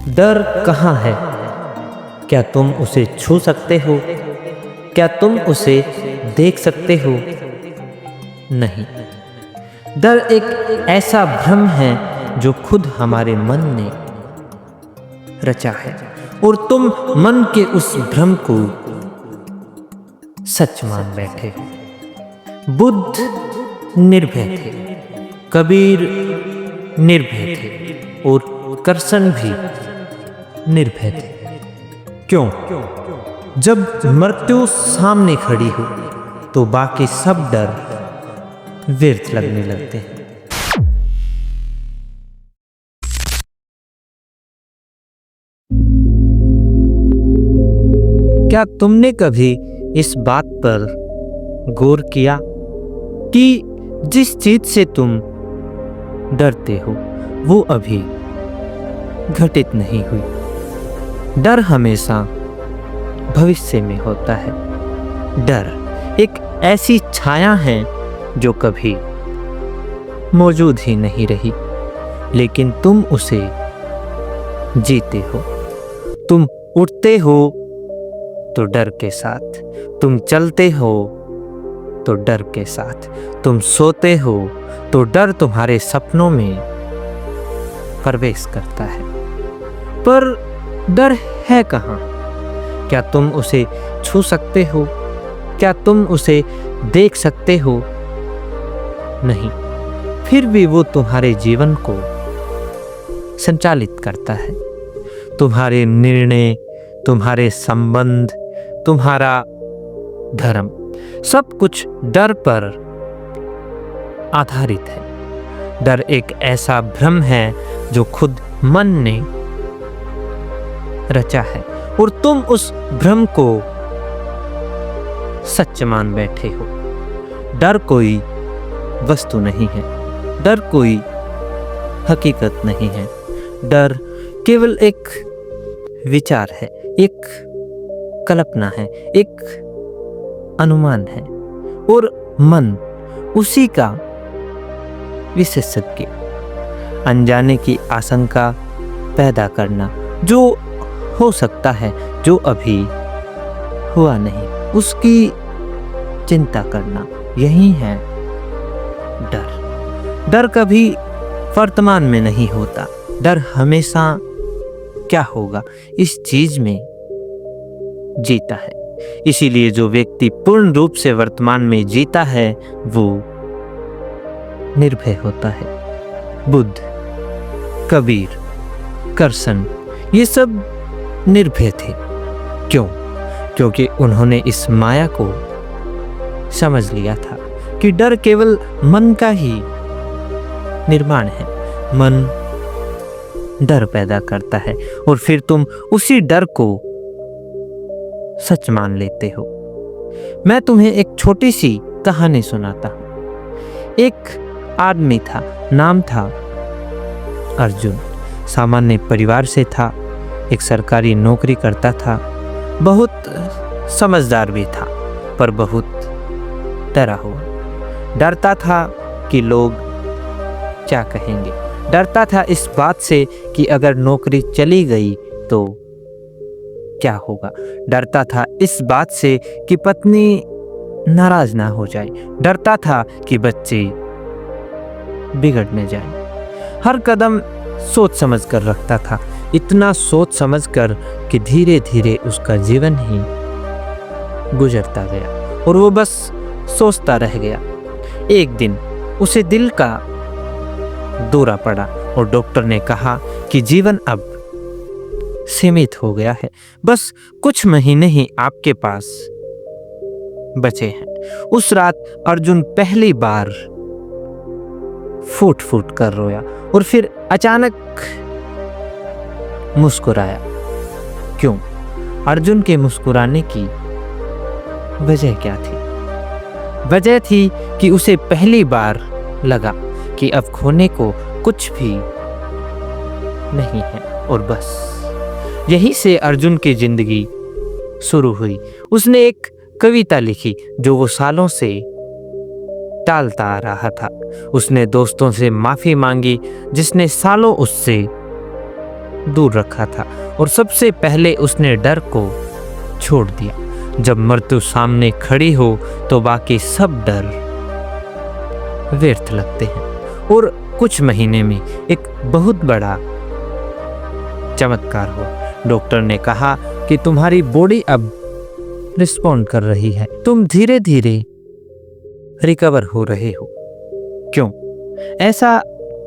डर कहाँ है? क्या तुम उसे छू सकते हो? क्या तुम उसे देख सकते हो? नहीं। डर एक ऐसा भ्रम है जो खुद हमारे मन ने रचा है और तुम मन के उस भ्रम को सच मान बैठे हो। बुद्ध निर्भय थे, कबीर निर्भय थे और करसन भी निर्भय थे। क्यों? जब मृत्यु सामने खड़ी हो तो बाकी सब डर व्यर्थ लगने लगते हैं। क्या तुमने कभी इस बात पर गौर किया कि जिस चीज से तुम डरते हो वो अभी घटित नहीं हुई? डर हमेशा भविष्य में होता है। डर एक ऐसी छाया है जो कभी मौजूद ही नहीं रही, लेकिन तुम उसे जीते हो। तुम उठते हो तो डर के साथ, तुम चलते हो तो डर के साथ, तुम सोते हो तो डर तुम्हारे सपनों में प्रवेश करता है। पर डर है कहाँ? क्या तुम उसे छू सकते हो? क्या तुम उसे देख सकते हो? नहीं। फिर भी वो तुम्हारे जीवन को संचालित करता है। तुम्हारे निर्णय, तुम्हारे संबंध, तुम्हारा धर्म, सब कुछ डर पर आधारित है। डर एक ऐसा भ्रम है जो खुद मन ने रचा है और तुम उस भ्रम को सच मान बैठे हो। डर कोई वस्तु नहीं है, डर कोई हकीकत नहीं है। डर केवल एक विचार है, एक कल्पना है, एक अनुमान है और मन उसी का विशेषज्ञ। अनजाने की आशंका पैदा करना, जो हो सकता है, जो अभी हुआ नहीं, उसकी चिंता करना, यही है डर। डर कभी वर्तमान में नहीं होता। डर हमेशा क्या होगा इस चीज में जीता है। इसीलिए जो व्यक्ति पूर्ण रूप से वर्तमान में जीता है वो निर्भय होता है। बुद्ध, कबीर, करसन, ये सब निर्भय थे। क्यों? क्योंकि उन्होंने इस माया को समझ लिया था कि डर केवल मन का ही निर्माण है। मन डर पैदा करता है और फिर तुम उसी डर को सच मान लेते हो। मैं तुम्हें एक छोटी सी कहानी सुनाता हूँ। एक आदमी था, नाम था अर्जुन। सामान्य परिवार से था, एक सरकारी नौकरी करता था, बहुत समझदार भी था, पर बहुत डरा हुआ। डरता था कि लोग क्या कहेंगे, डरता था इस बात से कि अगर नौकरी चली गई तो क्या होगा, डरता था इस बात से कि पत्नी नाराज ना हो जाए, डरता था कि बच्चे बिगड़ने जाएं। हर कदम सोच समझ कर रखता था, इतना सोच समझ कर कि धीरे धीरे उसका जीवन ही गुजरता गया और वो बस सोचता रह गया। एक दिन उसे दिल का दौरा पड़ा और डॉक्टर ने कहा कि जीवन अब सीमित हो गया है, बस कुछ महीने ही आपके पास बचे हैं। उस रात अर्जुन पहली बार फूट फूट कर रोया और फिर अचानक मुस्कुराया। क्यों? अर्जुन के मुस्कुराने की वजह क्या थी? वजह थी कि उसे पहली बार लगा कि अब खोने को कुछ भी नहीं है और बस यहीं से अर्जुन की जिंदगी शुरू हुई। उसने एक कविता लिखी जो वो सालों से टालता आ रहा था। उसने दोस्तों से माफी मांगी जिसने सालों उससे दूर रखा था और सबसे पहले उसने डर को छोड़ दिया। जब मृत्यु सामने खड़ी हो तो बाकी सब डर व्यर्थ लगते हैं। और कुछ महीने में एक बहुत बड़ा चमत्कार हुआ। डॉक्टर ने कहा कि तुम्हारी बॉडी अब रिस्पॉन्ड कर रही है, तुम धीरे धीरे रिकवर हो रहे हो। क्यों? ऐसा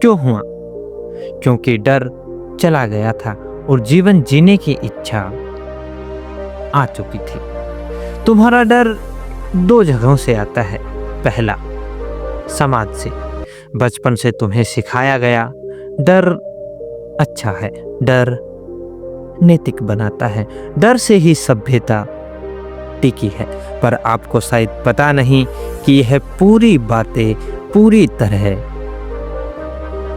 क्यों हुआ? क्योंकि डर चला गया था और जीवन जीने की इच्छा आ चुकी थी। तुम्हारा डर 2 जगहों से आता है। पहला, समाज से। बचपन से तुम्हें सिखाया गया डर अच्छा है, डर नैतिक बनाता है, डर से ही सभ्यता टिकी है। पर आपको शायद पता नहीं कि यह पूरी बातें पूरी तरह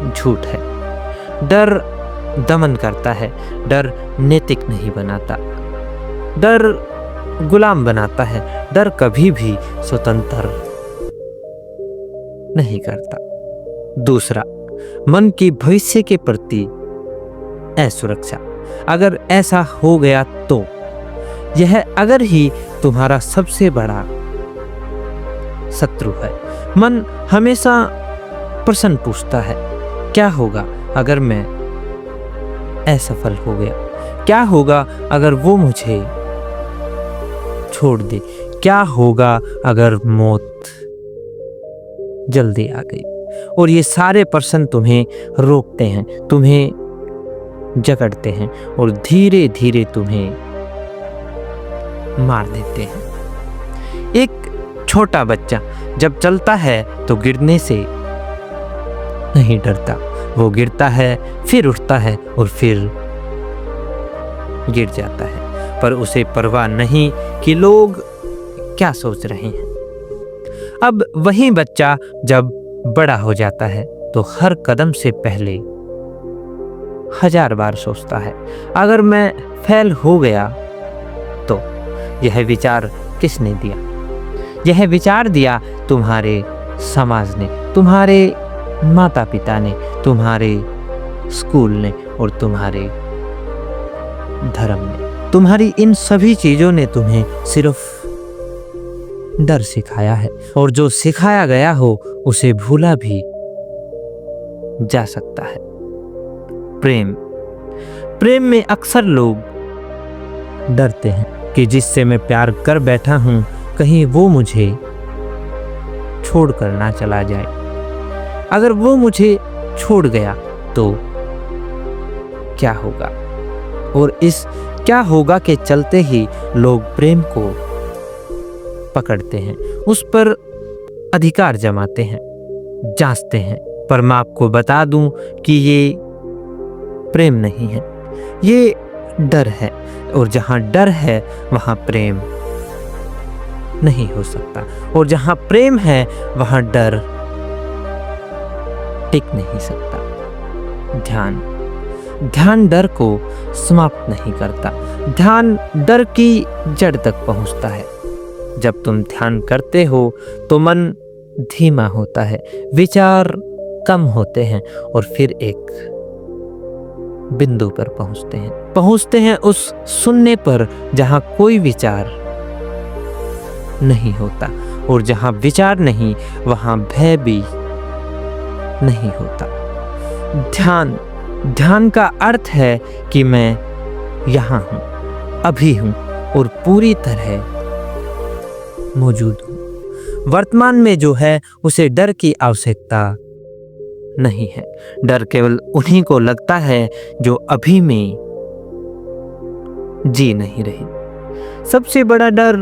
झूठ है। डर दमन करता है, डर नैतिक नहीं बनाता, डर गुलाम बनाता है, डर कभी भी स्वतंत्र नहीं करता। दूसरा, मन की भविष्य के प्रति असुरक्षा। अगर ऐसा हो गया तो यह अगर ही तुम्हारा सबसे बड़ा शत्रु है। मन हमेशा प्रश्न पूछता है, क्या होगा अगर मैं असफल हो गया? क्या होगा अगर वो मुझे छोड़ दे? क्या होगा अगर मौत जल्दी आ गई? और ये सारे प्रश्न तुम्हें रोकते हैं, तुम्हें जकड़ते हैं और धीरे धीरे तुम्हें मार देते हैं। एक छोटा बच्चा जब चलता है तो गिरने से नहीं डरता। वो गिरता है, फिर उठता है और फिर गिर जाता है, पर उसे परवाह नहीं कि लोग क्या सोच रहे हैं। अब वही बच्चा जब बड़ा हो जाता है तो हर कदम से पहले 1000 बार सोचता है, अगर मैं फेल हो गया तो। यह विचार किसने दिया? यह विचार दिया तुम्हारे समाज ने, तुम्हारे माता पिता ने, तुम्हारे स्कूल ने और तुम्हारे धर्म ने। तुम्हारी इन सभी चीजों ने तुम्हें सिर्फ डर सिखाया है, और जो सिखाया गया हो उसे भूला भी जा सकता है। प्रेम में अक्सर लोग डरते हैं कि जिससे मैं प्यार कर बैठा हूं कहीं वो मुझे छोड़कर ना चला जाए। अगर वो मुझे छोड़ गया तो क्या होगा? और इस क्या होगा के चलते ही लोग प्रेम को पकड़ते हैं, उस पर अधिकार जमाते हैं, जांचते हैं। पर मैं आपको बता दूं कि ये प्रेम नहीं है, ये डर है। और जहां डर है वहां प्रेम नहीं हो सकता, और जहां प्रेम है वहां डर टिक नहीं सकता। ध्यान डर को समाप्त नहीं करता। ध्यान डर की जड़ तक पहुंचता है। जब तुम ध्यान करते हो तो मन धीमा होता है, विचार कम होते हैं और फिर एक बिंदु पर पहुंचते हैं उस सुनने पर जहां कोई विचार नहीं होता, और जहां विचार नहीं वहां भय भी नहीं होता। ध्यान का अर्थ है कि मैं यहाँ हूं, अभी हूं और पूरी तरह मौजूद हूं। वर्तमान में जो है उसे डर की आवश्यकता नहीं है। डर केवल उन्हीं को लगता है जो अभी में जी नहीं रही। सबसे बड़ा डर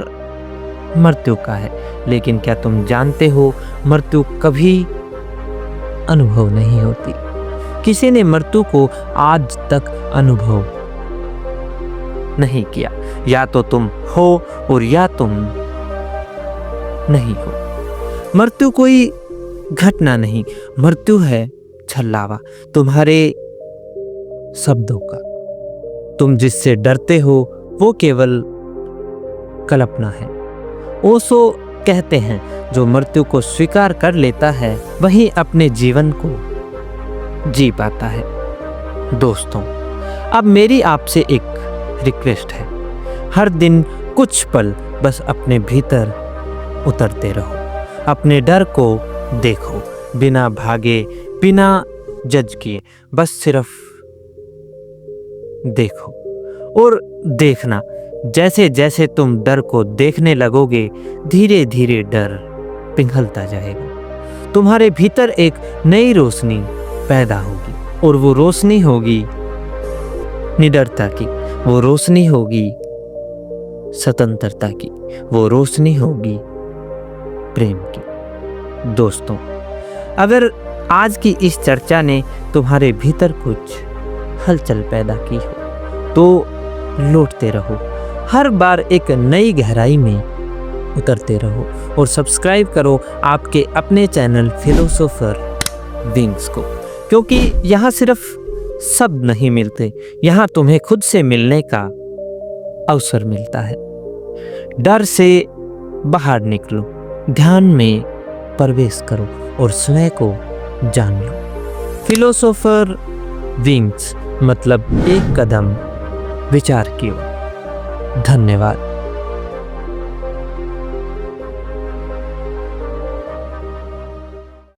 मृत्यु का है, लेकिन क्या तुम जानते हो मृत्यु कभी अनुभव नहीं होती। किसी ने मृत्यु को आज तक अनुभव नहीं किया। या तो तुम हो और या तुम नहीं हो। मृत्यु कोई घटना नहीं, मृत्यु है छल्लावा तुम्हारे शब्दों का। तुम जिससे डरते हो वो केवल कल्पना है। ओशो कहते हैं जो मृत्यु को स्वीकार कर लेता है वही अपने जीवन को जी पाता है। दोस्तों, अब मेरी आपसे एक रिक्वेस्ट है, हर दिन कुछ पल बस अपने भीतर उतरते रहो, अपने डर को देखो, बिना भागे, बिना जज किए, बस सिर्फ देखो और देखना। जैसे जैसे तुम डर को देखने लगोगे, धीरे धीरे डर पिघलता जाएगा। तुम्हारे भीतर एक नई रोशनी पैदा होगी और वो रोशनी होगी निडरता की, वो रोशनी होगी स्वतंत्रता की, वो रोशनी होगी प्रेम की। दोस्तों, अगर आज की इस चर्चा ने तुम्हारे भीतर कुछ हलचल पैदा की हो तो लौटते रहो, हर बार एक नई गहराई में उतरते रहो और सब्सक्राइब करो आपके अपने चैनल फिलोसोफर विंग्स को, क्योंकि यहाँ सिर्फ शब्द नहीं मिलते, यहाँ तुम्हें खुद से मिलने का अवसर मिलता है। डर से बाहर निकलो, ध्यान में प्रवेश करो और स्वयं को जान लो। फिलोसोफर विंग्स मतलब एक कदम विचार की ओर। धन्यवाद।